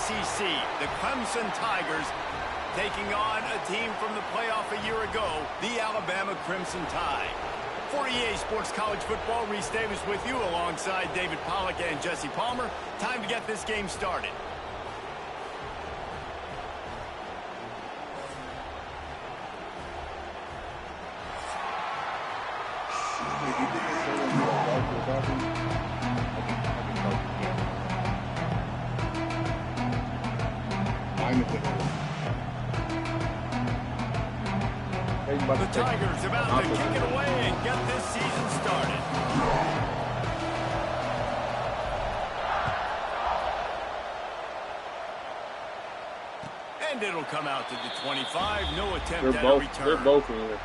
ACC, the Clemson Tigers taking on a team from the playoff a year ago, the Alabama Crimson Tide. For EA Sports College Football, Reese Davis with you alongside David Pollack and Jesse Palmer. Time to get this game started. The Tigers about to kick it away and get this season started. And it'll come out to the 25. No attempt at a return. They're both in there.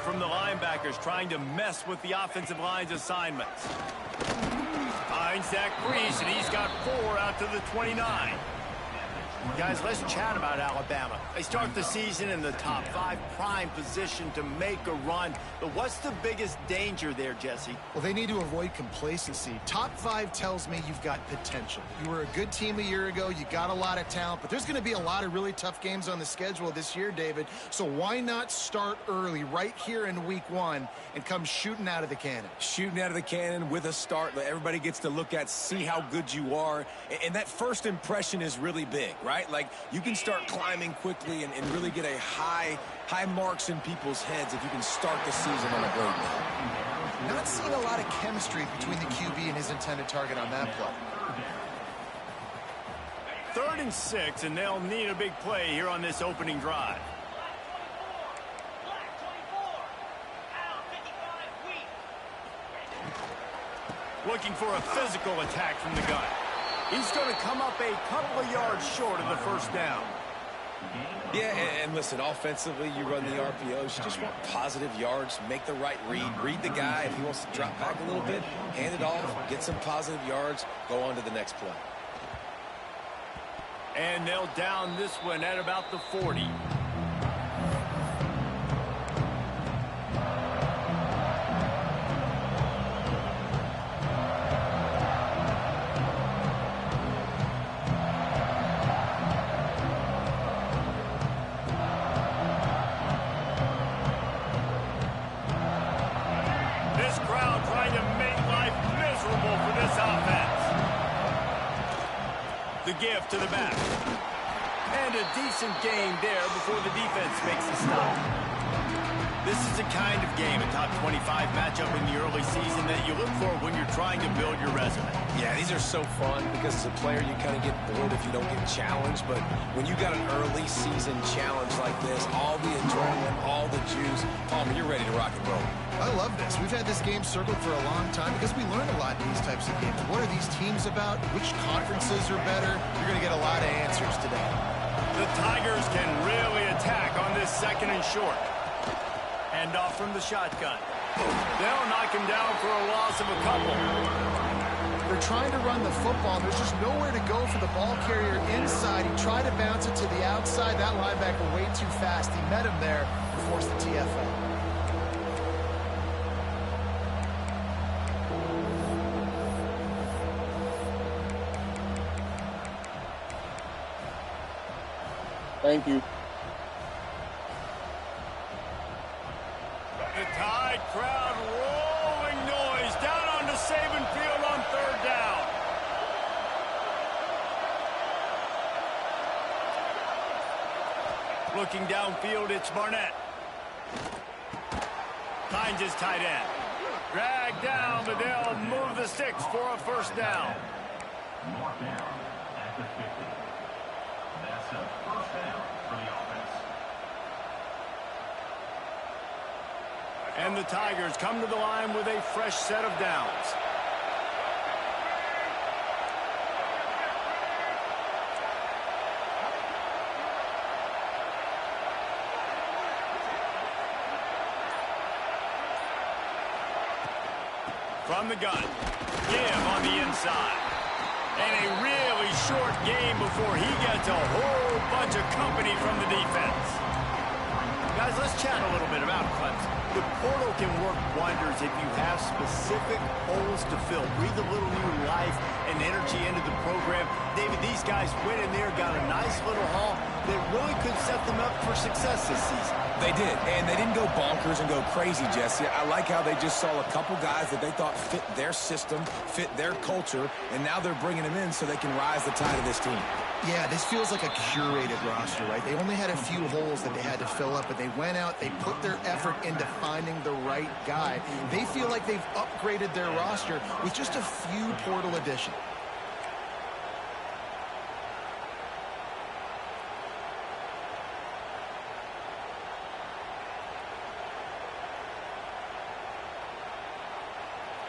From the linebackers trying to mess with the offensive line's assignments. Finds Zach Brees, and he's got 4 out to the 29. Guys, let's chat about Alabama. They start the season in the top 5 prime position to make a run. But what's the biggest danger there, Jesse? Well, they need to avoid complacency. Top 5 tells me you've got potential. You were a good team a year ago. You got a lot of talent. But there's going to be a lot of really tough games on the schedule this year, David. So why not start early right here in week 1 and come shooting out of the cannon? Shooting out of the cannon with a start that everybody gets to look at, see how good you are. And that first impression is really big, right? Like, you can start climbing quickly and really get a high marks in people's heads if you can start the season on a great note. Not seeing a lot of chemistry between the QB and his intended target on that play. 3rd and 6, and they'll need a big play here on this opening drive. Looking for a physical attack from the gun. He's going to come up a couple of yards short of the first down. Yeah, and listen, offensively, you run the RPOs. You just want positive yards, make the right read. Read the guy. If he wants to drop back a little bit, hand it off, get some positive yards, go on to the next play. And they'll down this one at about the 40. The give to the back. And a decent game there before the defense makes a stop. This is the kind of game, a top 25 matchup in the early season, that you look for when you're trying to build your resume. Yeah, these are so fun because as a player you kind of get bored if you don't get challenged. But when you got an early season challenge like this, all the adrenaline, all the juice, Palmer, you're ready to rock and roll. I love this. We've had this game circled for a long time because we learn a lot in these types of games. What are these teams about? Which conferences are better? You're going to get a lot of answers today. The Tigers can really attack on this 2nd and short. Hand off from the shotgun. They'll knock him down for a loss of a couple. They're trying to run the football. There's just nowhere to go for the ball carrier inside. He tried to bounce it to the outside. That linebacker way too fast. He met him there and forced the TFL. Thank you. The Tide crowd rolling noise down onto Saban Field on 3rd down. Looking downfield, it's Barnett. Finds his tight end. Dragged down, but they'll move the sticks for a first down. And the Tigers come to the line with a fresh set of downs. From the gun. Give on the inside. short game before he gets a whole bunch of company from the defense. Guys, let's chat a little bit about Clemson. The portal can work wonders if you have specific holes to fill. Breathe a little new life and energy into the program. David, these guys went in there, got a nice little haul that really could set them up for success this season. They did, and they didn't go bonkers and go crazy, Jesse. I like how they just saw a couple guys that they thought fit their system, fit their culture, and now they're bringing them in so they can rise the tide of this team. Yeah, this feels like a curated roster, right? They only had a few holes that they had to fill up, but they went out, they put their effort into finding the right guy. They feel like they've upgraded their roster with just a few portal additions.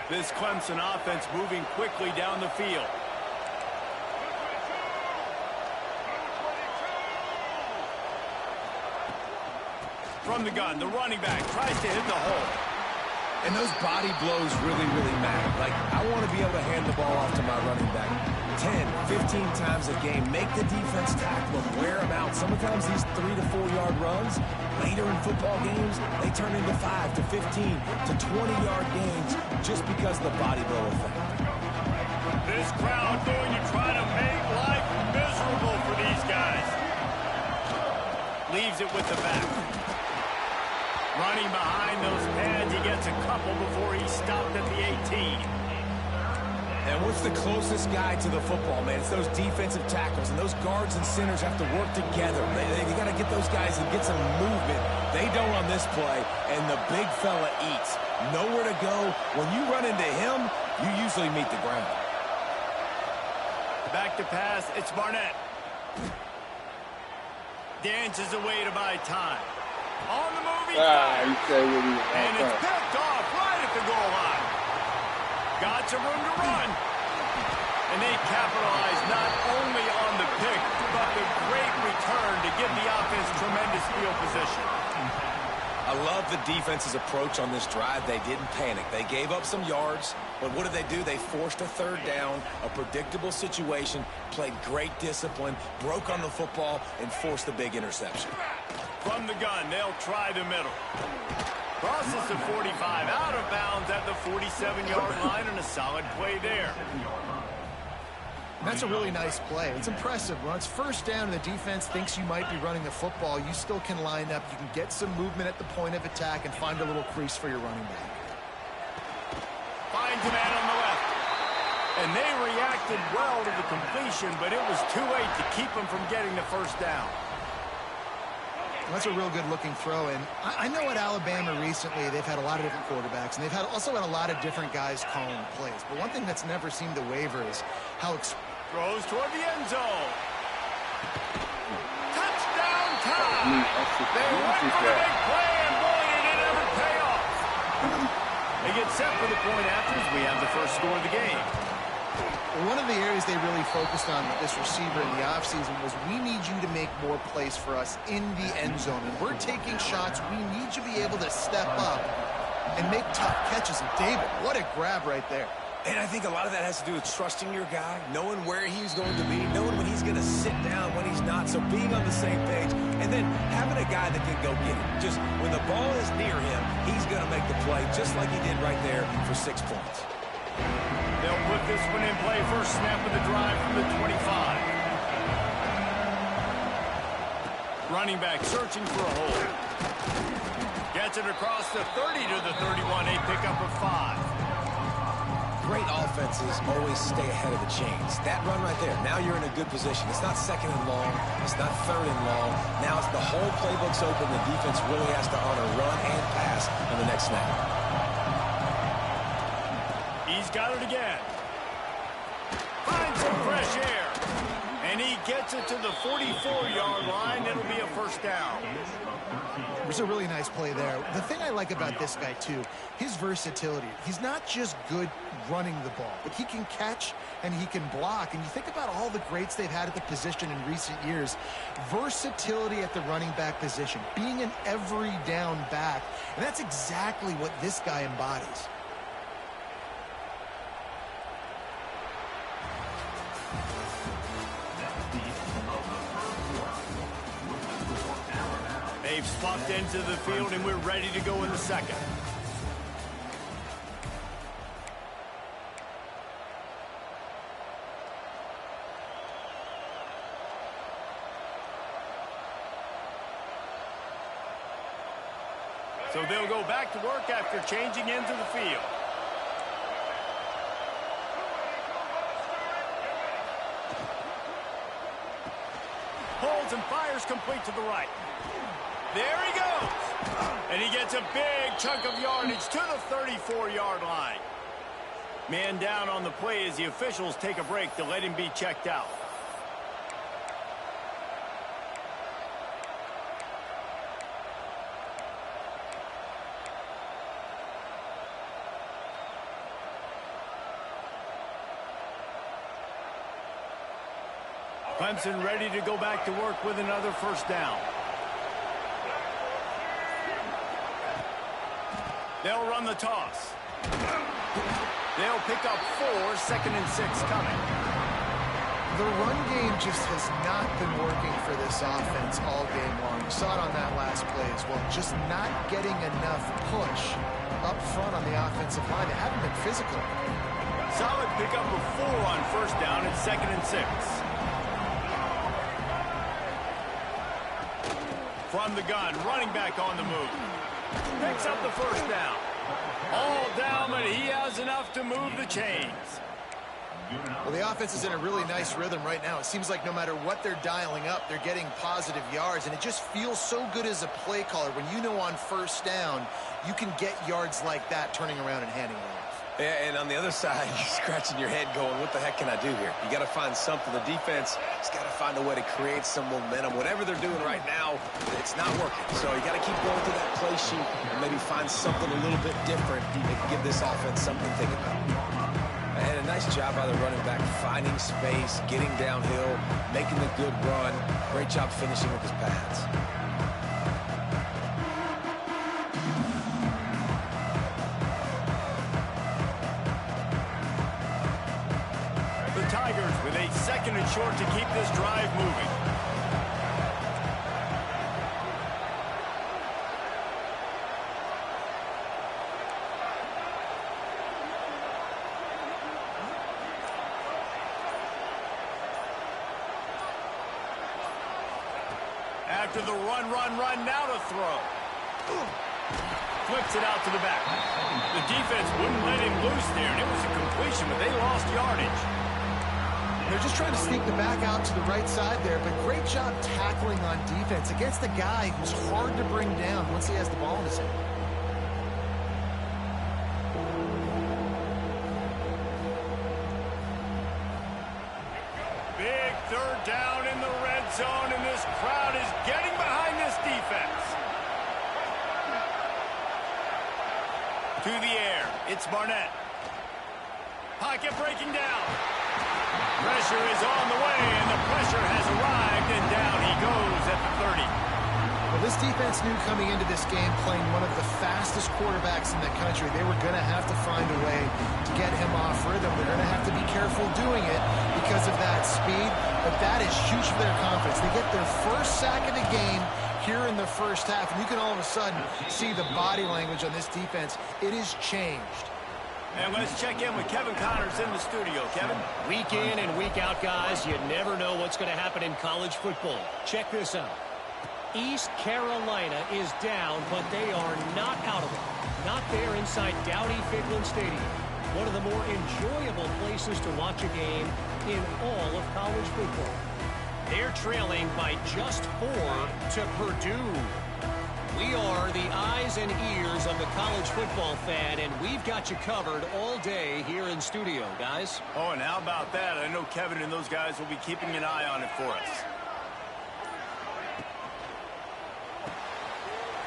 This Clemson offense moving quickly down the field. From the gun, the running back tries to hit the hole. And those body blows really, really matter. Like, I want to be able to hand the ball off to my running back 10, 15 times a game. Make the defense tackle them, wear them out. Sometimes these 3 to 4 yard runs, later in football games, they turn into 5 to 15 to 20-yard gains just because of the body blow effect. This crowd going to try to make life miserable for these guys. Leaves it with the back. Running behind those pads, he gets a couple before he stopped at the 18. And what's the closest guy to the football, man? It's those defensive tackles, and those guards and centers have to work together. They got to get those guys and get some movement. They don't on this play, and the big fella eats. Nowhere to go. When you run into him, you usually meet the ground. Back to pass, it's Barnett. Dances away to buy time. On the move, he and it's picked off right at the goal line. Got some room to run. And they capitalize not only on the pick, but the great return to give the offense tremendous field position. I love the defense's approach on this drive. They didn't panic. They gave up some yards, but what did they do? They forced a third down, a predictable situation, played great discipline, broke on the football, and forced the big interception. From the gun, they'll try the middle. Crosses the 45, out of bounds at the 47-yard line, and a solid play there. That's a really nice play. It's impressive. When it's first down and the defense thinks you might be running the football, you still can line up. You can get some movement at the point of attack and find a little crease for your running back. Finds a man on the left. And they reacted well to the completion, but it was too late to keep them from getting the first down. That's a real good-looking throw. And I know at Alabama recently they've had a lot of different quarterbacks, and they've also had a lot of different guys calling plays. But one thing that's never seemed to waver is how throws toward the end zone. Touchdown time! They went for the big play, and boy, did it ever pay off. They get set for the point after as we have the first score of the game. One of the areas they really focused on with this receiver in the offseason was we need you to make more plays for us in the end zone. And we're taking shots. We need you to be able to step up and make tough catches. And David, what a grab right there. And I think a lot of that has to do with trusting your guy, knowing where he's going to be, knowing when he's going to sit down, when he's not. So being on the same page, and then having a guy that can go get it. Just when the ball is near him, he's going to make the play just like he did right there for 6 points. They'll put this one in play. First snap of the drive from the 25. Running back searching for a hole. Gets it across the 30 to the 31. A pickup of 5. Great offenses always stay ahead of the chains. That run right there, now you're in a good position. It's not second and long. It's not third and long. Now it's the whole playbook's open. The defense really has to honor run and pass on the next snap. He's got it again. Finds some fresh air. And he gets it to the 44-yard line. It'll be a first down. It was a really nice play there. The thing I like about this guy, too, his versatility. He's not just good running the ball, but he can catch and he can block. And you think about all the greats they've had at the position in recent years. Versatility at the running back position, being an every down back. And that's exactly what this guy embodies. They've swapped into the field, and we're ready to go in the second. So they'll go back to work after changing into the field. Holds and fires complete to the right. There he goes. And he gets a big chunk of yardage to the 34-yard line. Man down on the play as the officials take a break to let him be checked out. Clemson ready to go back to work with another first down. They'll run the toss. They'll pick up 4, 2nd and 6 coming. The run game just has not been working for this offense all game long. You saw it on that last play as well. Just not getting enough push up front on the offensive line. They haven't been physical. Solid pickup of 4 on first down at 2nd and 6. From the gun, running back on the move. Picks up the first down. All down, but he has enough to move the chains. Well, the offense is in a really nice rhythm right now. It seems like no matter what they're dialing up, they're getting positive yards, and it just feels so good as a play caller when you know on first down you can get yards like that turning around and handing it off. Yeah, and on the other side, you're scratching your head going, what the heck can I do here? You got to find something. The defense has got to find a way to create some momentum. Whatever they're doing right now, it's not working. So you got to keep going through that play sheet and maybe find something a little bit different that can give this offense something to think about. And a nice job by the running back, finding space, getting downhill, making the good run. Great job finishing with his pads. Tigers with a 2nd and short to keep this drive moving. After the run, now to throw. Flips it out to the back. The defense wouldn't let him loose there, and it was a completion, but they lost yardage. They're just trying to sneak the back out to the right side there, but great job tackling on defense against a guy who's hard to bring down once he has the ball in his hand. Big 3rd down in the red zone, and this crowd is getting behind this defense. To the air, it's Barnett. Pocket breaking down. Pressure is on the way, and the pressure has arrived, and down he goes at the 30. Well, this defense knew coming into this game, playing one of the fastest quarterbacks in the country, they were going to have to find a way to get him off rhythm. They're going to have to be careful doing it because of that speed, but that is huge for their confidence. They get their first sack of the game here in the first half, and you can all of a sudden see the body language on this defense. It is changed. And let's check in with Kevin Connors in the studio. Kevin? Week in and week out, guys, you never know what's going to happen in college football. Check this out. East Carolina is down, but they are not out of it. Not there inside Dowdy-Ficklen Stadium. One of the more enjoyable places to watch a game in all of college football. They're trailing by just 4 to Purdue. We are the eyes and ears of the college football fan, and we've got you covered all day here in studio, guys. Oh, and how about that? I know Kevin and those guys will be keeping an eye on it for us.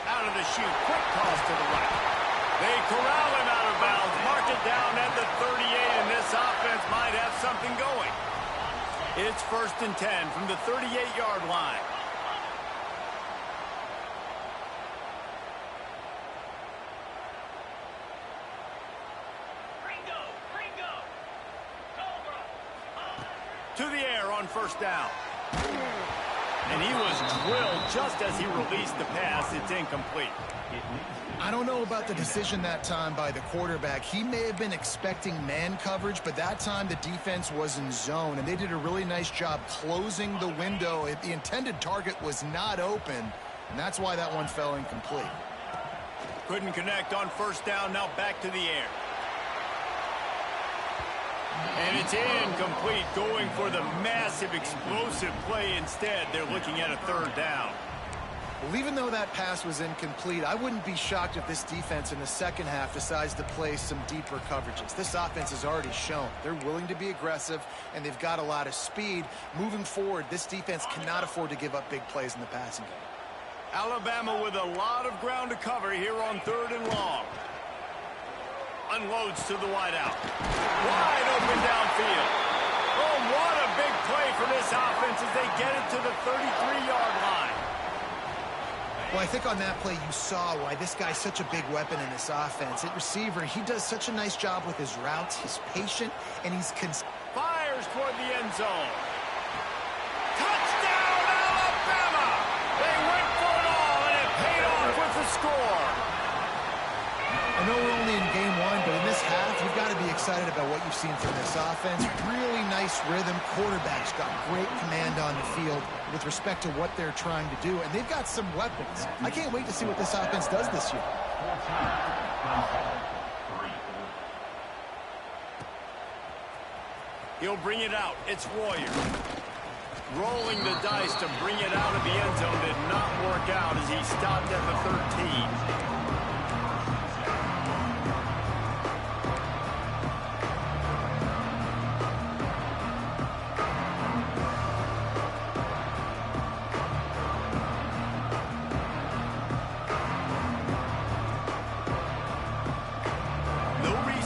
Out of the chute, quick toss to the right. They corral him out of bounds, mark it down at the 38, and this offense might have something going. It's 1st and 10 from the 38-yard line. To the air on first down. And he was drilled just as he released the pass. It's incomplete. I don't know about the decision that time by the quarterback. He may have been expecting man coverage, but that time the defense was in zone, and they did a really nice job closing the window. The intended target was not open, and that's why that one fell incomplete. Couldn't connect on first down. Now back to the air. And it's incomplete, going for the massive, explosive play instead. They're looking at a third down. Well, even though that pass was incomplete, I wouldn't be shocked if this defense in the second half decides to play some deeper coverages. This offense has already shown they're willing to be aggressive, and they've got a lot of speed. Moving forward, this defense cannot afford to give up big plays in the passing game. Alabama with a lot of ground to cover here on 3rd and long. Unloads to the wideout. Wide open downfield. Oh, what a big play for this offense as they get it to the 33-yard line. Well, I think on that play you saw why this guy's such a big weapon in this offense. At receiver, he does such a nice job with his routes. He's patient, and he's fires toward the end zone. Touchdown, Alabama! They went for it all, and it paid off with the score. I know we're only in game one, but in this half, you've got to be excited about what you've seen from this offense. Really nice rhythm. Quarterback's got great command on the field with respect to what they're trying to do, and they've got some weapons. I can't wait to see what this offense does this year. He'll bring it out. It's Royer. Rolling the dice to bring it out of the end zone did not work out as he stopped at the 13.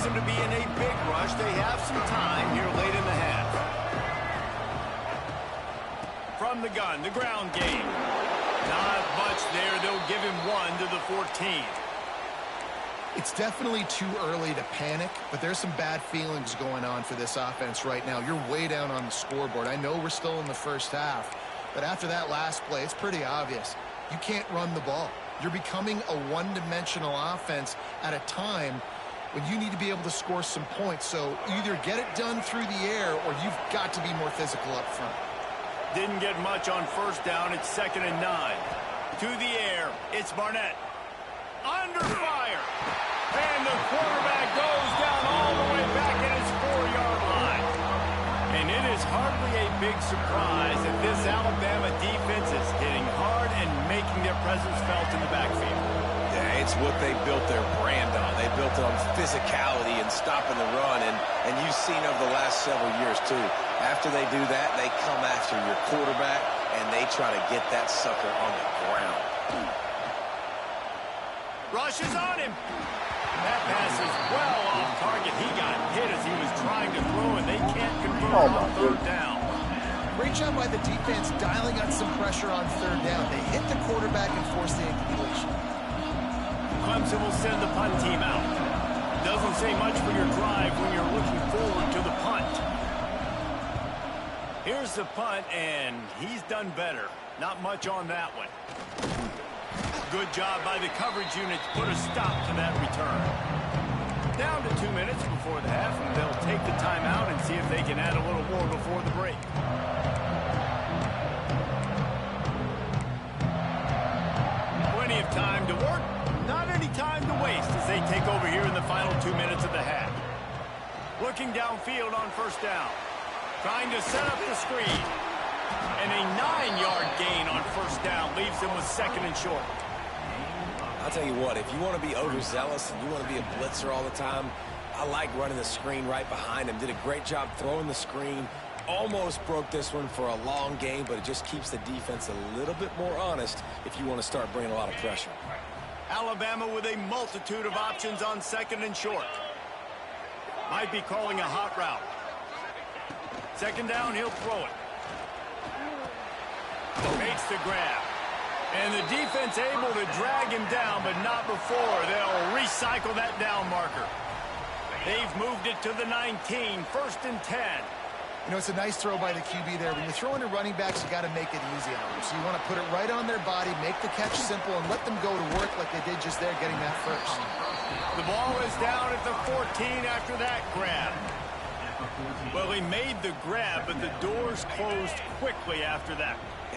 To be in a big rush. They have some time here late in the half. From the gun, the ground game. Not much there. They'll give him 1 to the 14. It's definitely too early to panic, but there's some bad feelings going on for this offense right now. You're way down on the scoreboard. I know we're still in the first half, but after that last play, it's pretty obvious. You can't run the ball. You're becoming a one-dimensional offense at a time when you need to be able to score some points. So either get it done through the air or you've got to be more physical up front. Didn't get much on first down. It's 2nd and 9. To the air. It's Barnett. Under fire. And the quarterback goes down all the way back at his 4-yard line. And it is hardly a big surprise that this Alabama defense is hitting hard and making their presence felt in the backfield. Yeah, it's what they built their brand on. They built it on physicality and stopping the run, and you've seen over the last several years, too. After they do that, they come after your quarterback, and they try to get that sucker on the ground. Rush is on him. That pass is well off target. He got hit as he was trying to throw, and they can't convert on 3rd down. Great job by the defense dialing on some pressure on 3rd down. They hit the quarterback and forced the incompletion. Clemson will send the punt team out. Doesn't say much for your drive when you're looking forward to the punt. Here's the punt, and he's done better. Not much on that one. Good job by the coverage unit to put a stop to that return. Down to 2 minutes before the half, and they'll take the timeout and see if they can add a little more before the break. Plenty of time to work. Not any time to waste as they take over here in the final 2 minutes of the half. Looking downfield on first down. Trying to set up the screen. And a 9-yard gain on first down leaves them with 2nd and short. I'll tell you what, if you want to be overzealous and you want to be a blitzer all the time, I like running the screen right behind him. Did a great job throwing the screen. Almost broke this one for a long game, but it just keeps the defense a little bit more honest if you want to start bringing a lot of pressure. Alabama with a multitude of options on 2nd and short. Might be calling a hot route. 2nd down, he'll throw it. Makes the grab. And the defense able to drag him down, but not before. They'll recycle that down marker. They've moved it to the 19, 1st and 10. You know, it's a nice throw by the QB there. When you're throwing to running backs, you got to make it easy on them. So you want to put it right on their body, make the catch simple, and let them go to work like they did just there, getting that first. The ball is down at the 14 after that grab. Well, he made the grab, but the doors closed quickly after that.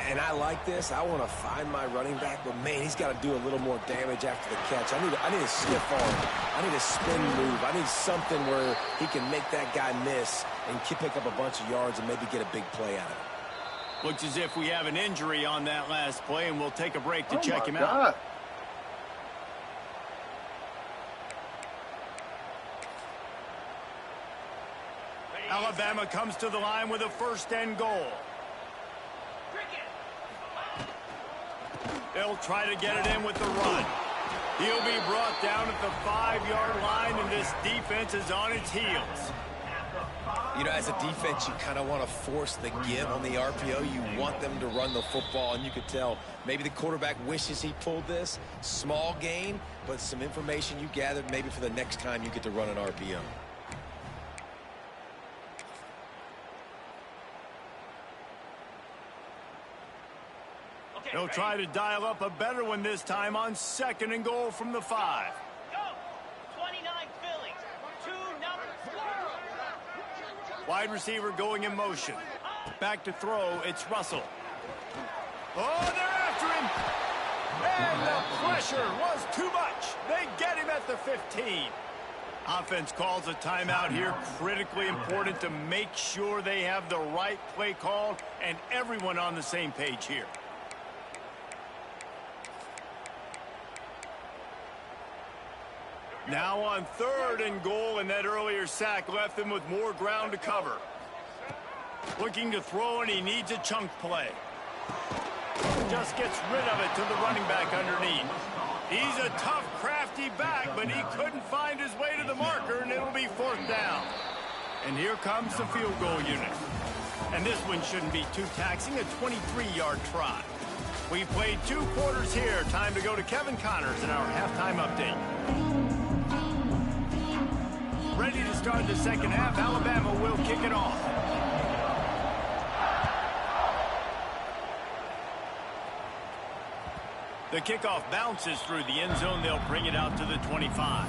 And I like this. I want to find my running back, but, man, he's got to do a little more damage after the catch. I need a stiff arm. I need a spin move. I need something where he can make that guy miss and pick up a bunch of yards and maybe get a big play out of it. Looks as if we have an injury on that last play, and we'll take a break to check him out. Alabama comes to the line with a 1st and goal. They'll try to get it in with the run. He'll be brought down at the 5-yard line, and this defense is on its heels. You know, as a defense, you kind of want to force the give on the RPO. You want them to run the football, and you could tell maybe the quarterback wishes he pulled this. Small gain, but some information you gathered maybe for the next time you get to run an RPO. They'll try to dial up a better one this time on 2nd and goal from the 5. Go! 29 Phillies. 2 numbers. Wide receiver going in motion. Back to throw, it's Russell. Oh, they're after him! And the pressure was too much. They get him at the 15. Offense calls a timeout here. Critically important to make sure they have the right play called and everyone on the same page here. Now on 3rd and goal, and that earlier sack left them with more ground to cover. Looking to throw, and he needs a chunk play. Just gets rid of it to the running back underneath. He's a tough, crafty back, but he couldn't find his way to the marker, and it'll be 4th down. And here comes the field goal unit. And this one shouldn't be too taxing, a 23-yard try. We played 2 quarters here. Time to go to Kevin Connors in our halftime update. Ready to start the 2nd half. Alabama will kick it off. The kickoff bounces through the end zone. They'll bring it out to the 25.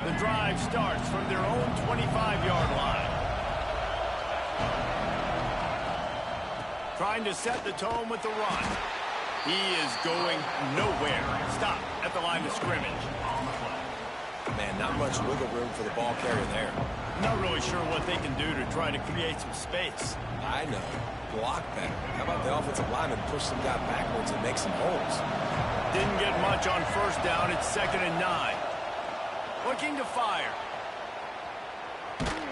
The drive starts from their own 25-yard line. Trying to set the tone with the run. He is going nowhere. Stop at the line of scrimmage. Man, not much wiggle room for the ball carrier there. Not really sure what they can do to try to create some space. I know. Block better. How about the offensive lineman push some guy backwards and make some holes? Didn't get much on 1st down. It's 2nd and 9. Looking to fire.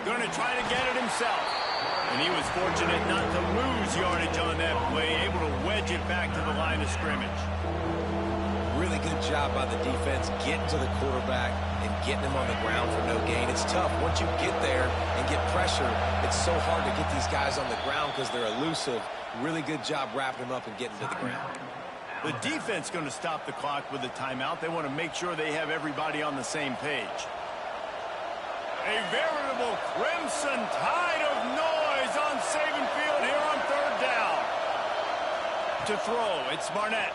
Going to try to get it himself. And he was fortunate not to lose yardage on that play, able to wedge it back to the line of scrimmage. Really good job by the defense getting to the quarterback and getting him on the ground for no gain. It's tough. Once you get there and get pressure, it's so hard to get these guys on the ground because they're elusive. Really good job wrapping them up and getting to the ground. The defense going to stop the clock with a timeout. They want to make sure they have everybody on the same page. A veritable crimson tide of noise on Saban Field here on 3rd down. To throw, it's Barnett.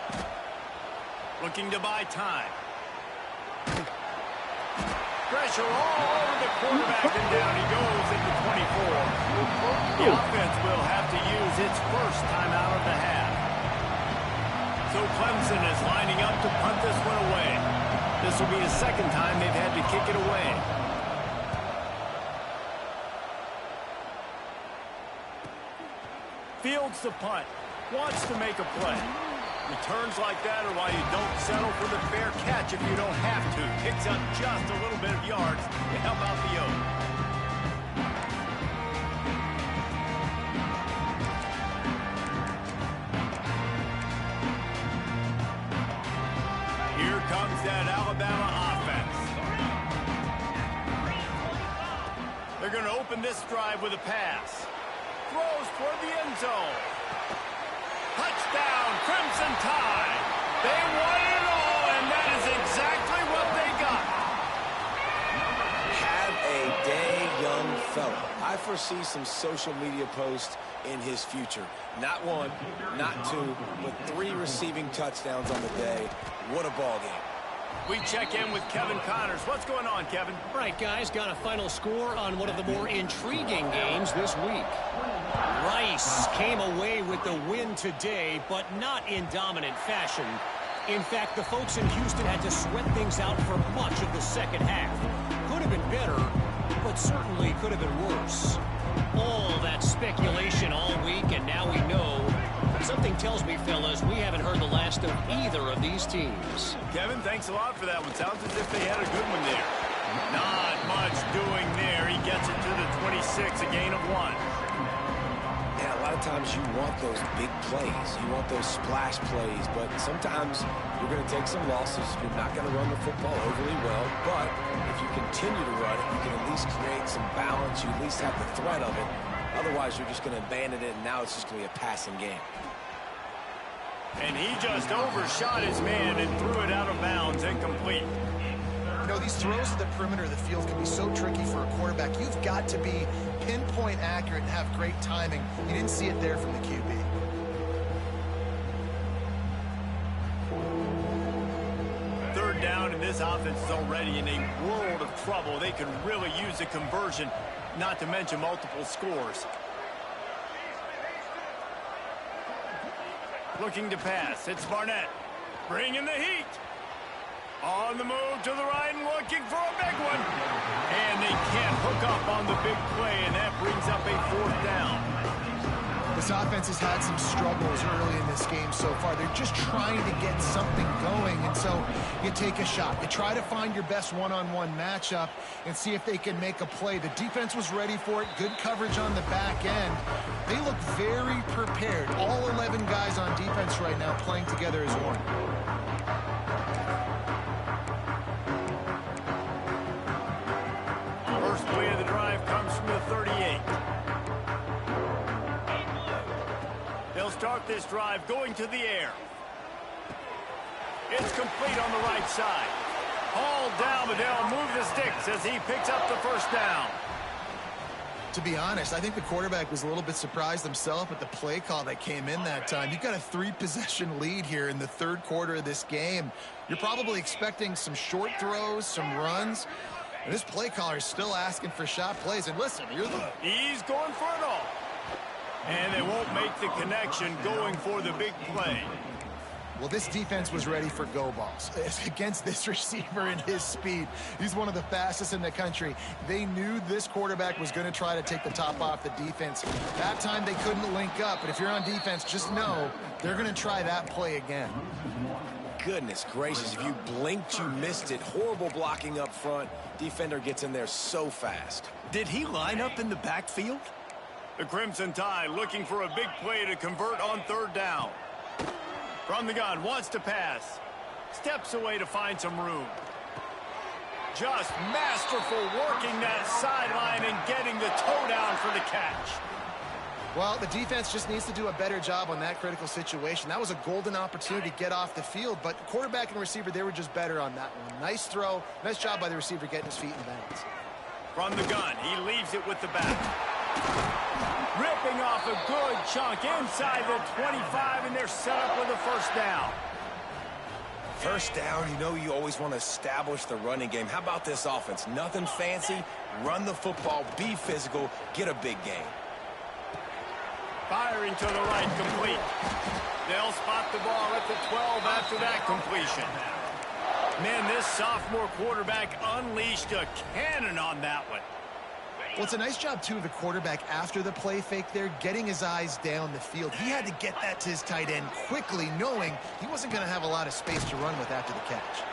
Looking to buy time. Pressure all over the quarterback, and down he goes at the 24. The offense will have to use its 1st timeout of the half. So Clemson is lining up to punt this one away. This will be the 2nd time they've had to kick it away. Fields the punt. Wants to make a play. Returns like that are why you don't settle for the fair catch if you don't have to. Picks up just a little bit of yards to help out the Oak. Here comes that Alabama offense. They're going to open this drive with a pass. Throws toward the end zone. Touchdown! down. Crimson Tide. They wanted it all, and that is exactly what they got. Have a day, young fella. I foresee some social media posts in his future. Not one, not two, but 3 receiving touchdowns on the day. What a ball game. We check in with Kevin Connors. What's going on, Kevin? Right, guys, got a final score on one of the more intriguing games this week. Rice came away with the win today, but not in dominant fashion. In fact, the folks in Houston had to sweat things out for much of the second half. Could have been better, but certainly could have been worse. All that speculation all week, and now we know. Something tells me, fellas, we haven't heard the last of either of these teams. Kevin, thanks a lot for that one. Sounds as if they had a good one there. Not much doing there. He gets it to the 26, a gain of 1. Yeah, a lot of times you want those big plays. You want those splash plays, but sometimes you're going to take some losses. You're not going to run the football overly well, but if you continue to run it, you can at least create some balance. You at least have the threat of it. Otherwise, you're just going to abandon it, and now it's just going to be a passing game. And he just overshot his man and threw it out of bounds, incomplete. You know, these throws to the perimeter of the field can be so tricky for a quarterback. You've got to be pinpoint accurate and have great timing. You didn't see it there from the QB. Third down, and this offense is already in a world of trouble. They can really use a conversion, not to mention multiple scores. Looking to pass. It's Barnett. Bringing the heat. On the move to the right and looking for a big one. And they can't hook up on the big play, and that brings up a 4th down. This offense has had some struggles early in this game so far. They're just trying to get something going, and so you take a shot. You try to find your best one-on-one matchup and see if they can make a play. The defense was ready for it. Good coverage on the back end. They look very prepared. All 11 guys on defense right now playing together as one. First play of the drive comes from the 38. They'll start this drive going to the air. It's complete on the right side. Hauled down, but they'll move the sticks as he picks up the 1st down. To be honest, I think the quarterback was a little bit surprised himself at the play call that came in that time. You've got a 3-possession lead here in the 3rd quarter of this game. You're probably expecting some short throws, some runs. And this play caller is still asking for shot plays. And listen, He's going for it all. And they won't make the connection going for the big play. Well, this defense was ready for go balls against this receiver and his speed. He's one of the fastest in the country. They knew this quarterback was going to try to take the top off the defense. That time they couldn't link up, but if you're on defense, just know they're going to try that play again. Goodness gracious, if you blinked, you missed it. Horrible blocking up front. Defender gets in there so fast. Did he line up in the backfield? The Crimson Tide looking for a big play to convert on 3rd down. From the gun, wants to pass. Steps away to find some room. Just masterful working that sideline and getting the toe down for the catch. Well, the defense just needs to do a better job on that critical situation. That was a golden opportunity to get off the field, but quarterback and receiver, they were just better on that one. Nice throw. Nice job by the receiver getting his feet in bounds. From the gun, he leaves it with the back. Ripping off a good chunk inside the 25, and they're set up with a 1st down. 1st down, you know you always want to establish the running game. How about this offense? Nothing fancy. Run the football, be physical, get a big game. Firing to the right, complete. They'll spot the ball at the 12 after that completion. Man, this sophomore quarterback unleashed a cannon on that one. Well, it's a nice job, too, of the quarterback after the play fake there, getting his eyes down the field. He had to get that to his tight end quickly, knowing he wasn't going to have a lot of space to run with after the catch.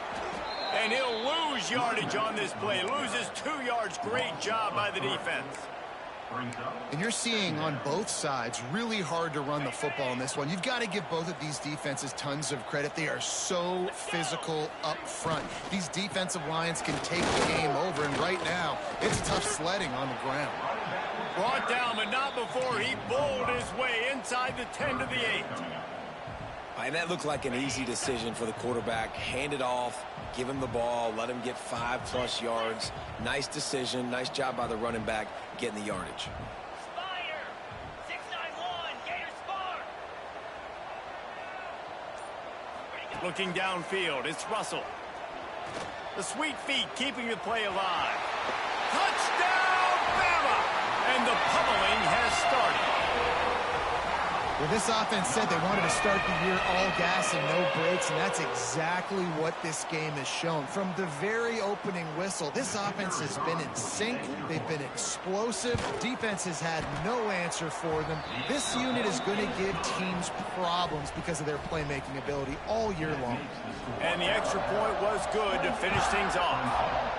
And he'll lose yardage on this play. Loses 2 yards. Great job by the defense. And you're seeing on both sides really hard to run the football in this one. You've got to give both of these defenses tons of credit. They are so physical up front. These defensive lines can take the game over, and right now it's tough sledding on the ground. Brought down, but not before he bowled his way inside the 10 to the 8. And that looked like an easy decision for the quarterback. Hand it off, give him the ball, let him get 5+ yards. Nice decision. Nice job by the running back getting the yardage. Spire, 691, Gator Spark. Looking downfield, it's Russell. The sweet feet keeping the play alive. Touchdown, Bama! And the pummeling has started. Well, this offense said they wanted to start the year all gas and no brakes, and that's exactly what this game has shown. From the very opening whistle, this offense has been in sync. They've been explosive. Defense has had no answer for them. This unit is going to give teams problems because of their playmaking ability all year long. And the extra point was good to finish things off.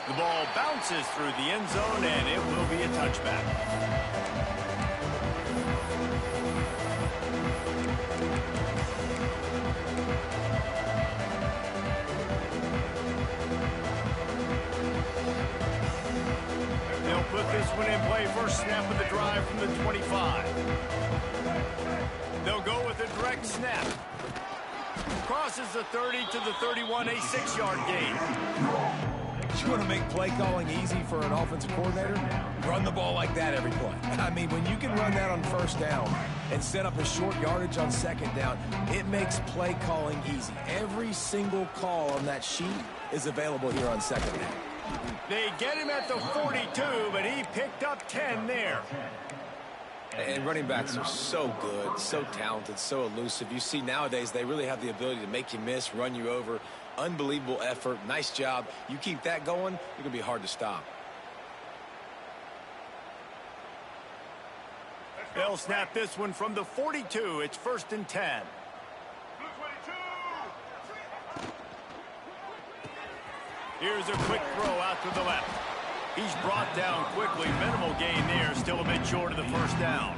The ball bounces through the end zone, and it will be a touchback. They'll put this one in play. First snap of the drive from the 25. They'll go with a direct snap. Crosses the 30 to the 31, a 6-yard gain. You want to make play calling easy for an offensive coordinator? Run the ball like that every play. I mean, when you can run that on first down and set up a short yardage on second down, it makes play calling easy. Every single call on that sheet is available here on second down. They get him at the 42, but he picked up 10 there. And running backs are so good, so talented, so elusive. You see nowadays they really have the ability to make you miss, run you over. Unbelievable effort. Nice job. You keep that going, you're going to be hard to stop. They'll snap this one from the 42. It's 1st and 10. Here's a quick throw out to the left. He's brought down quickly. Minimal gain there. Still a bit short of the first down.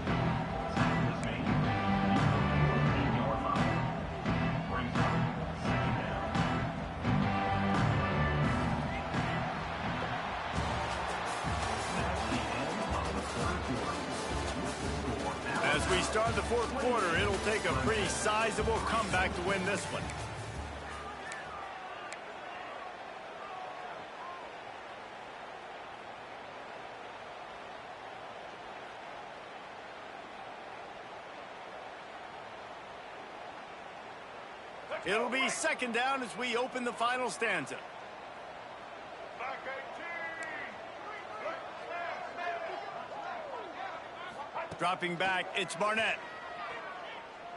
As we start the fourth quarter, it'll take a pretty sizable comeback to win this one. It'll be 2nd down as we open the final stanza. Dropping back, it's Barnett.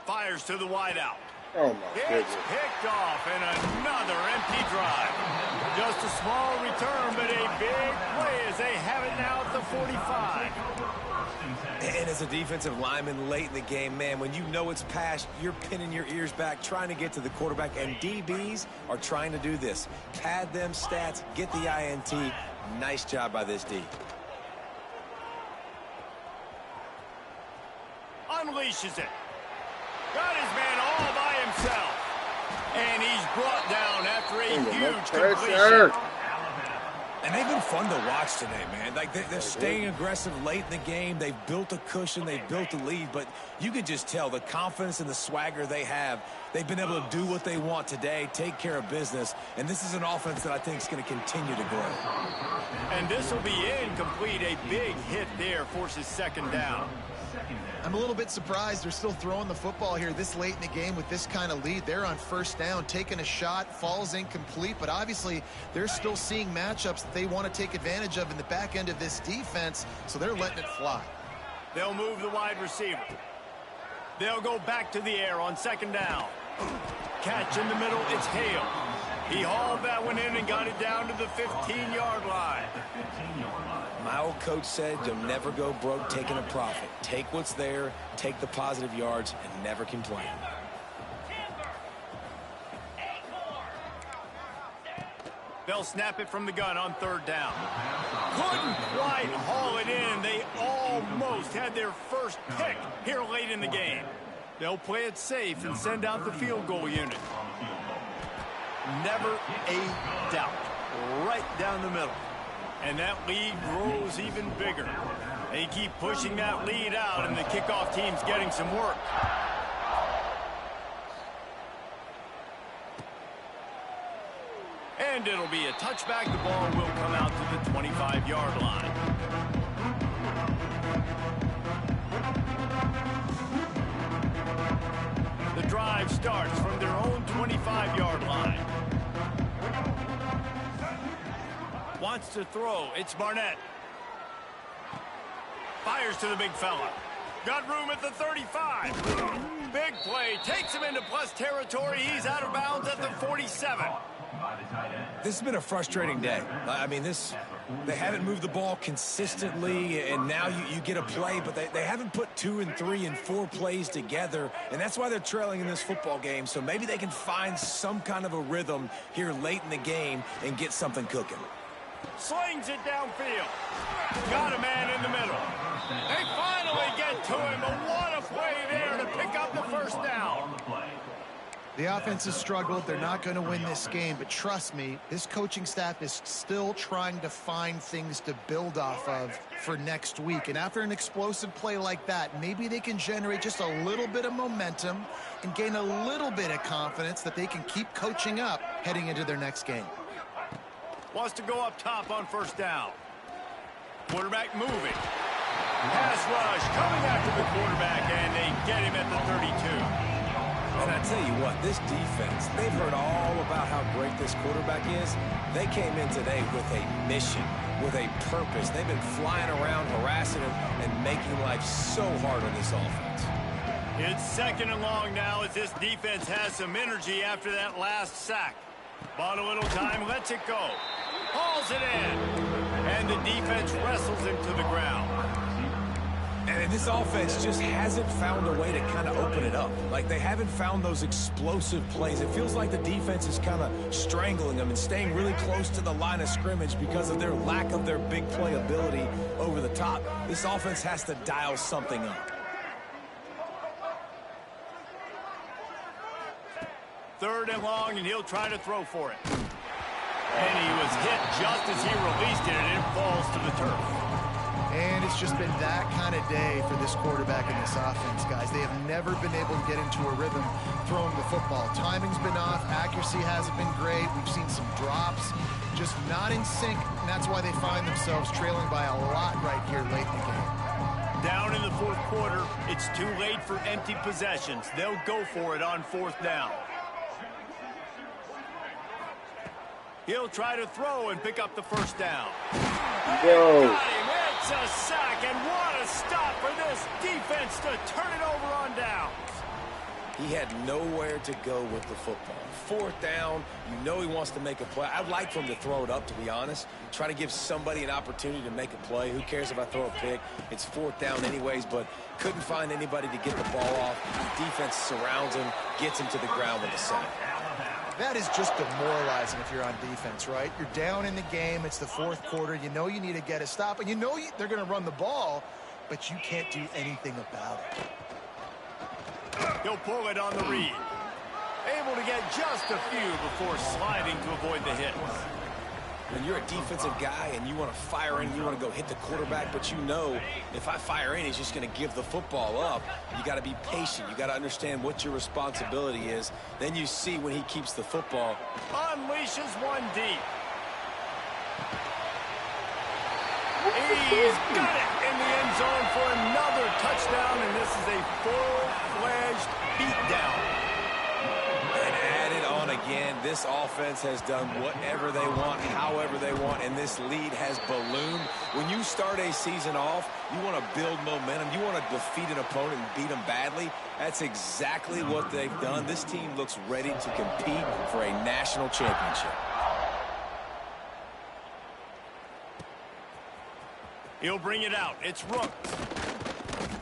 Fires to the wideout. Oh, my It's goodness. picked off, and another empty drive. Just a small return, but a big play as they have it now at the 45. And as a defensive lineman late in the game, man, when you know it's past, you're pinning your ears back, trying to get to the quarterback, and DBs are trying to do this. Pad them stats, get the INT. Nice job by this D. Unleashes it. Got his man all by himself. And he's brought down after a huge completion. And they've been fun to watch today, man. Like, they're staying aggressive late in the game. They've built a cushion. They've built a lead. But you can just tell the confidence and the swagger they have. They've been able to do what they want today, take care of business. And this is an offense that I think is going to continue to grow. And this will be incomplete. A big hit there forces 2nd down. I'm a little bit surprised they're still throwing the football here this late in the game with this kind of lead. They're on 1st down, taking a shot, falls incomplete, but obviously they're still seeing matchups that they want to take advantage of in the back end of this defense, so they're letting it fly. They'll move the wide receiver. They'll go back to the air on 2nd down. Catch in the middle, it's Hale. He hauled that one in and got it down to the 15-yard line. My old coach said you'll never go broke taking a profit. Take what's there, take the positive yards, and never complain. They'll snap it from the gun on 3rd down. Couldn't quite haul it in. They almost had their first pick here late in the game. They'll play it safe and send out the field goal unit. Never a doubt. Right down the middle. And that lead grows even bigger. They keep pushing that lead out, and the kickoff team's getting some work. And it'll be a touchback. The ball will come out to the 25-yard line. The drive starts from their own 25-yard line. Wants to throw. It's Barnett. Fires to the big fella. Got room at the 35. Big play. Takes him into plus territory. He's out of bounds at the 47. This has been a frustrating day. I mean, they haven't moved the ball consistently, and now you get a play, but they haven't put 2 and 3 and 4 plays together, and that's why they're trailing in this football game. So maybe they can find some kind of a rhythm here late in the game and get something cooking. Slings it downfield. Got a man in the middle. They finally get to him, but what a play there to pick up the first down. The offense has struggled. They're not going to win this game, but trust me, this coaching staff is still trying to find things to build off of for next week. And after an explosive play like that, maybe they can generate just a little bit of momentum and gain a little bit of confidence that they can keep coaching up heading into their next game. Wants to go up top on first down. Quarterback moving. Pass rush coming after the quarterback, and they get him at the 32. And I tell you what, this defense, they've heard all about how great this quarterback is. They came in today with a mission, with a purpose. They've been flying around, harassing him, and making life so hard on this offense. It's 2nd and long now as this defense has some energy after that last sack. Bought a little time, lets it go. Hauls it in. And the defense wrestles him to the ground. And this offense just hasn't found a way to kind of open it up. Like, they haven't found those explosive plays. It feels like the defense is kind of strangling them and staying really close to the line of scrimmage because of their lack of their big play ability over the top. This offense has to dial something up. 3rd and long, and he'll try to throw for it. And he was hit just as he released it, and it falls to the turf. And it's just been that kind of day for this quarterback and this offense, guys. They have never been able to get into a rhythm throwing the football. Timing's been off. Accuracy hasn't been great. We've seen some drops, just not in sync, and that's why they find themselves trailing by a lot right here late in the game. Down in the 4th quarter, it's too late for empty possessions. They'll go for it on 4th down. He'll try to throw and pick up the first down. Go. Got him. It's a sack, and what a stop for this defense to turn it over on downs. He had nowhere to go with the football. 4th down, you know he wants to make a play. I'd like for him to throw it up, to be honest. Try to give somebody an opportunity to make a play. Who cares if I throw a pick? It's 4th down anyways, but couldn't find anybody to get the ball off. The defense surrounds him, gets him to the ground with a sack. That is just demoralizing if you're on defense, right? You're down in the game. It's the 4th quarter. You know you need to get a stop, and you know they're going to run the ball, but you can't do anything about it. He'll pull it on the read. Able to get just a few before sliding to avoid the hit. When you're a defensive guy and you want to fire in, you want to go hit the quarterback, but you know if I fire in, he's just going to give the football up. You got to be patient. You got to understand what your responsibility is. Then you see when he keeps the football. Unleashes one deep. He's got it in the end zone for another touchdown, and this is a full-fledged beatdown. Again, this offense has done whatever they want, however they want, and this lead has ballooned. When you start a season off, you want to build momentum. You want to defeat an opponent and beat them badly. That's exactly what they've done. This team looks ready to compete for a national championship. He'll bring it out. It's Rooks.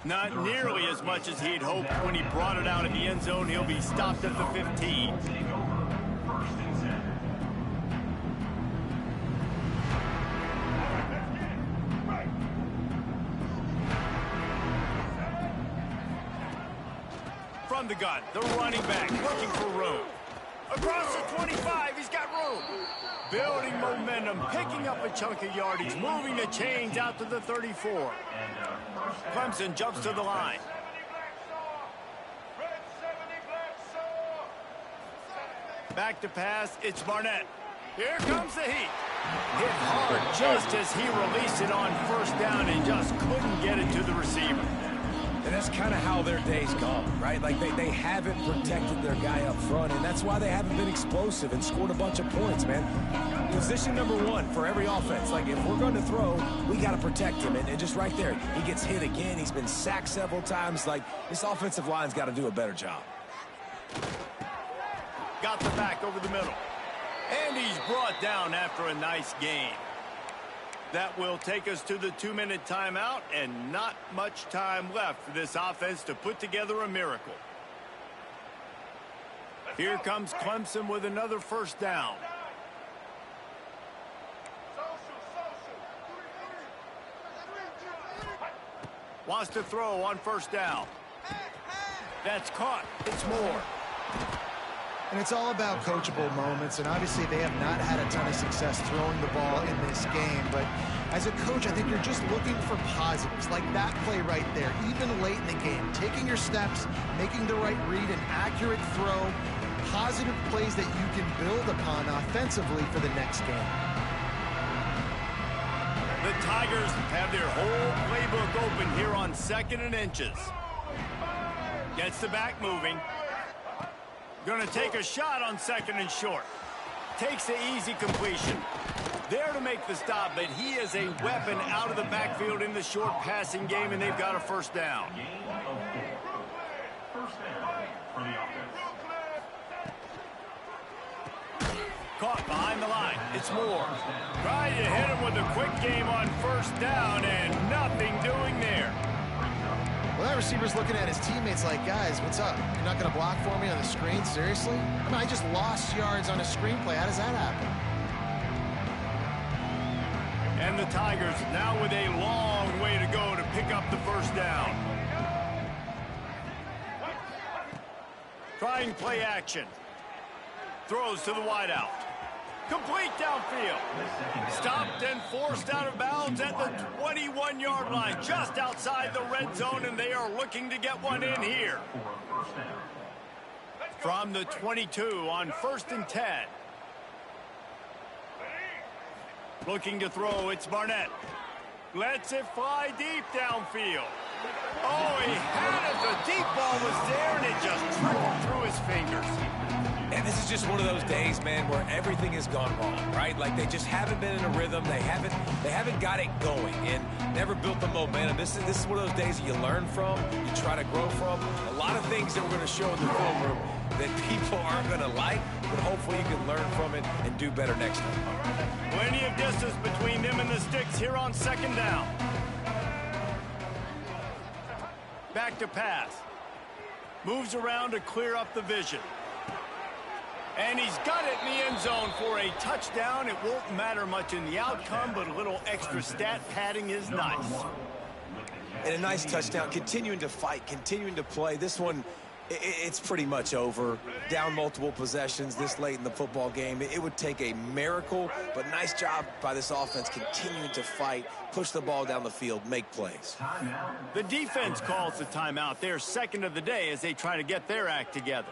Not nearly as much as he'd hoped when he brought it out in the end zone. He'll be stopped at the 15. From the gun, the running back looking for room. Across the 25, he's got room. Building momentum, picking up a chunk of yardage, moving the chains out to the 34. Clemson jumps to the line. Back to pass, it's Barnett. Here comes the heat. Hit hard just as he released it on first down and just couldn't get it to the receiver. And that's kind of how their day's gone, right? Like they haven't protected their guy up front, and that's why they haven't been explosive and scored a bunch of points, man. Position number one for every offense. Like, if we're going to throw, we got to protect him. And just right there, he gets hit again. He's been sacked several times. Like, this offensive line's got to do a better job. Got the back over the middle. And he's brought down after a nice gain. That will take us to the 2-minute timeout, and not much time left for this offense to put together a miracle. Here comes Clemson with another first down. Wants to throw on first down. That's caught. It's Moore. And it's all about coachable moments, and obviously they have not had a ton of success throwing the ball in this game, but as a coach, I think you're just looking for positives, like that play right there, even late in the game, taking your steps, making the right read, an accurate throw, positive plays that you can build upon offensively for the next game. The Tigers have their whole playbook open here on 2nd and inches. Gets the back moving. Going to take a shot on 2nd and short. Takes the easy completion. There to make the stop, but he is a weapon out of the backfield in the short passing game, and they've got a first down. Caught behind the line. It's Moore. Trying to hit him with a quick game on first down, and nothing doing there. Well, that receiver's looking at his teammates like, guys, what's up? You're not going to block for me on the screen? Seriously? I mean, I just lost yards on a screen play. How does that happen? And the Tigers now with a long way to go to pick up the first down. Trying play action. Throws to the wideout. Complete downfield. Stopped and forced out of bounds at the 21-yard line, just outside the red zone, and they are looking to get one in here. From the 22 on 1st and 10. Looking to throw, it's Barnett. Lets it fly deep downfield. Oh, he had it. The deep ball was there, and it just trickled through his fingers. And this is just one of those days, man, where everything has gone wrong, right? Like, they just haven't been in a rhythm. They haven't got it going and never built the momentum. This is one of those days that you learn from, you try to grow from. A lot of things that we're going to show in the film room that people aren't going to like, but hopefully you can learn from it and do better next time. Plenty of distance between them and the sticks here on 2nd down. Back to pass. Moves around to clear up the vision. And he's got it in the end zone for a touchdown. It won't matter much in the outcome, but a little extra stat padding is nice. And a nice touchdown, continuing to fight, continuing to play. This one, it's pretty much over. Down multiple possessions this late in the football game. It would take a miracle, but nice job by this offense continuing to fight, push the ball down the field, make plays. The defense calls the timeout. They're second of the day as they try to get their act together.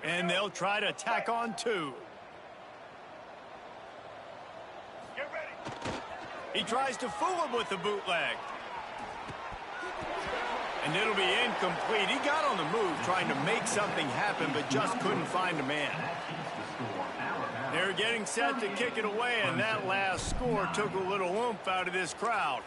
And they'll try to tack on 2. Get ready. He tries to fool him with the bootleg. And it'll be incomplete. He got on the move trying to make something happen, but just couldn't find a man. They're getting set to kick it away, and that last score took a little oomph out of this crowd.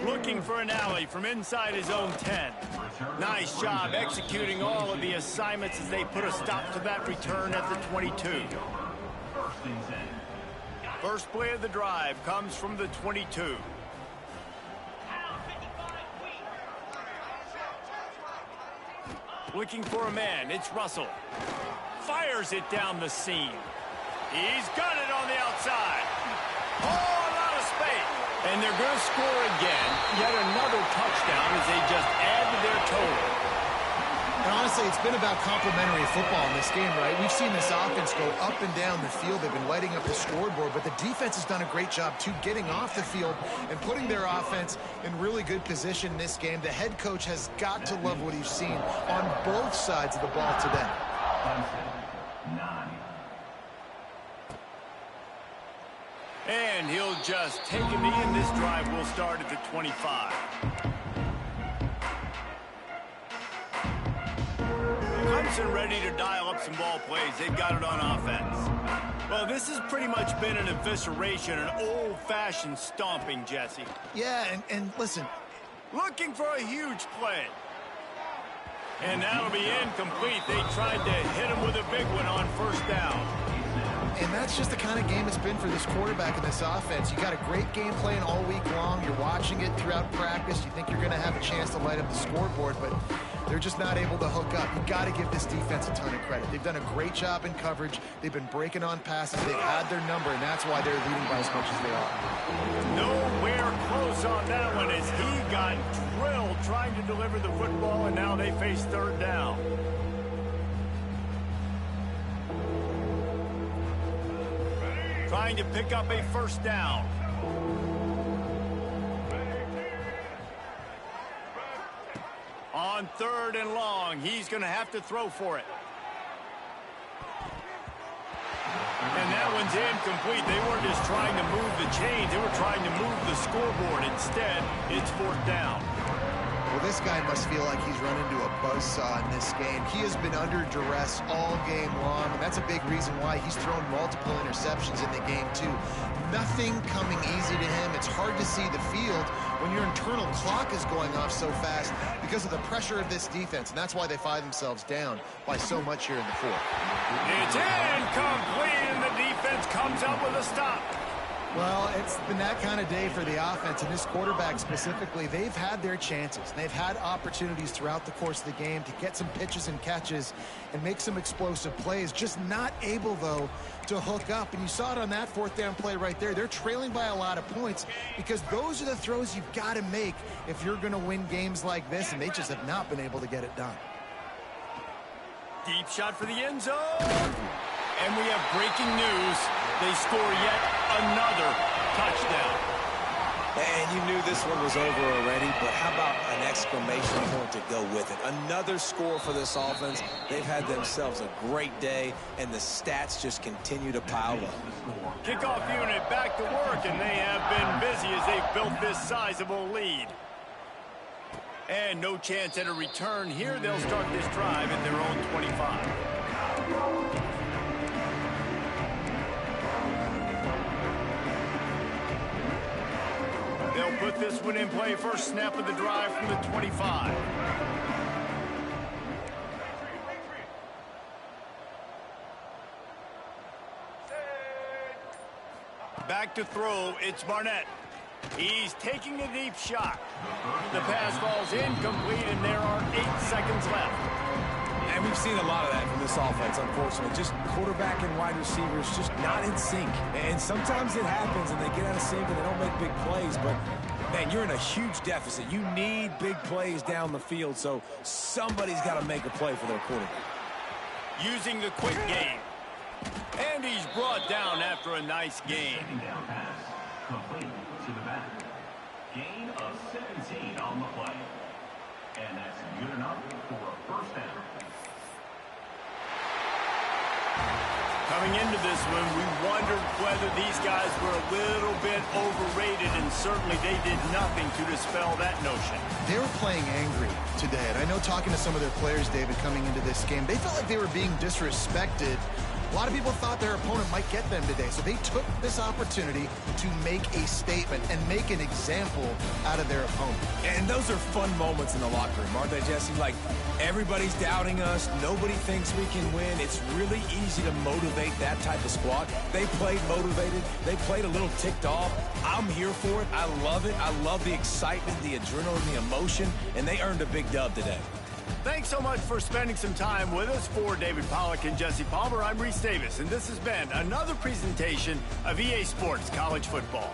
Looking for an alley from inside his own 10. Nice job executing all of the assignments as they put a stop to that return at the 22. First play of the drive comes from the 22. Looking for a man. It's Russell. Fires it down the seam. He's got it on the outside. Oh, a lot of space. And they're going to score again. Yet another touchdown as they just add to their total. And honestly, it's been about complementary football in this game, right? We've seen this offense go up and down the field. They've been lighting up the scoreboard, but the defense has done a great job, too, getting off the field and putting their offense in really good position in this game. The head coach has got to love what he's seen on both sides of the ball today. And he'll just take a knee, and this drive will start at the 25. Clemson ready to dial up some ball plays. They've got it on offense. Well, this has pretty much been an evisceration, an old-fashioned stomping, Jesse. Yeah, and listen. Looking for a huge play. And that'll be incomplete. They tried to hit him with a big one on first down. And that's just the kind of game it's been for this quarterback in this offense. You got a great game plan all week long. You're watching it throughout practice. You think you're going to have a chance to light up the scoreboard, but they're just not able to hook up. You got to give this defense a ton of credit. They've done a great job in coverage. They've been breaking on passes. They've had their number, and that's why they're leading by as much as they are. Nowhere close on that one as he got drilled trying to deliver the football, and now they face third down. Trying to pick up a first down. On third and long, he's going to have to throw for it. And that one's incomplete. They weren't just trying to move the chains. They were trying to move the scoreboard. Instead, it's fourth down. Well, this guy must feel like he's run into a buzzsaw in this game. He has been under duress all game long, and that's a big reason why he's thrown multiple interceptions in the game, too. Nothing coming easy to him. It's hard to see the field when your internal clock is going off so fast because of the pressure of this defense, and that's why they find themselves down by so much here in the fourth. It's incomplete, and the defense comes up with a stop. Well, it's been that kind of day for the offense, and this quarterback specifically. They've had their chances. They've had opportunities throughout the course of the game to get some pitches and catches and make some explosive plays, just not able, though, to hook up. And you saw it on that fourth down play right there. They're trailing by a lot of points because those are the throws you've got to make if you're going to win games like this, and they just have not been able to get it done. Deep shot for the end zone. And we have breaking news. They score yet another touchdown. And you knew this one was over already, but how about an exclamation point to go with it? Another score for this offense. They've had themselves a great day, and the stats just continue to pile up. Kickoff unit back to work, and they have been busy as they've built this sizable lead. And no chance at a return here. They'll start this drive at their own 25. They'll put this one in play. First snap of the drive from the 25. Back to throw. It's Barnett. He's taking a deep shot. The pass falls incomplete, and there are 8 seconds left. And we've seen a lot of that from this offense, unfortunately. Just quarterback and wide receivers just not in sync. And sometimes it happens, and they get out of sync, and they don't make big plays. But, man, you're in a huge deficit. You need big plays down the field, so somebody's got to make a play for their quarterback. Using the quick game. And he's brought down after a nice gain. Complete to the back. Gain of 17 on the play. And that's good enough for a first down. Coming into this one, we wondered whether these guys were a little bit overrated, and certainly they did nothing to dispel that notion. They were playing angry today, and I know talking to some of their players, David, coming into this game, they felt like they were being disrespected. A lot of people thought their opponent might get them today, so they took this opportunity to make a statement and make an example out of their opponent. And those are fun moments in the locker room, aren't they, Jesse? Like, everybody's doubting us. Nobody thinks we can win. It's really easy to motivate that type of squad. They played motivated. They played a little ticked off. I'm here for it. I love it. I love the excitement, the adrenaline, the emotion, and they earned a big dub today. Thanks so much for spending some time with us. For David Pollack and Jesse Palmer, I'm Reese Davis, and this has been another presentation of EA Sports College Football.